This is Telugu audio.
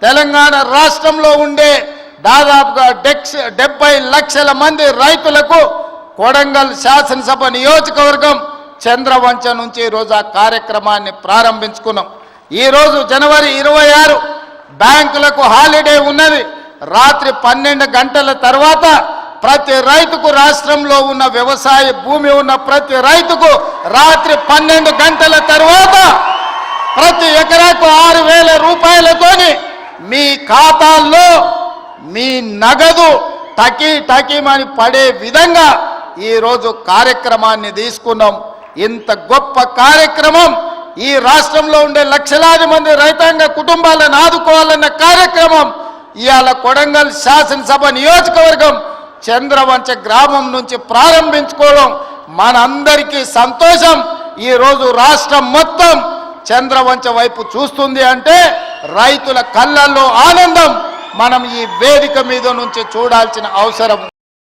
తెలంగాణ రాష్ట్రంలో ఉండే దాదాపుగా 70 లక్షల మంది రైతులకు కొడంగల్ శాసనసభ నియోజకవర్గం చంద్రవంచ నుంచి ఈరోజు ఆ కార్యక్రమాన్ని ప్రారంభించుకున్నాం. ఈరోజు జనవరి 26 బ్యాంకులకు హాలిడే ఉన్నది. రాత్రి 12 గంటల తర్వాత ప్రతి రైతుకు, రాష్ట్రంలో ఉన్న వ్యవసాయ భూమి ఉన్న ప్రతి రైతుకు రాత్రి 12 గంటల తర్వాత ప్రతి ఎకరాకు 6,000 రూపాయలతోని మీ ఖాతాల్లో మీ నగదు టకీమని పడే విధంగా ఈరోజు కార్యక్రమాన్ని తీసుకున్నాం. ఇంత గొప్ప కార్యక్రమం, ఈ రాష్ట్రంలో ఉండే లక్షలాది మంది రైతాంగ కుటుంబాలను ఆదుకోవాలన్న కార్యక్రమం ఇవాళ కొడంగల్ శాసనసభ నియోజకవర్గం చంద్రవంచ గ్రామం నుంచి ప్రారంభించుకోవడం మనందరికీ సంతోషం. ఈరోజు రాష్ట్రం మొత్తం చంద్రవంచ వైపు చూస్తుంది అంటే రైతుల కళ్ళల్లో ఆనందం మనం ఈ వేదిక మీద నుంచి చూడాల్సిన అవసరం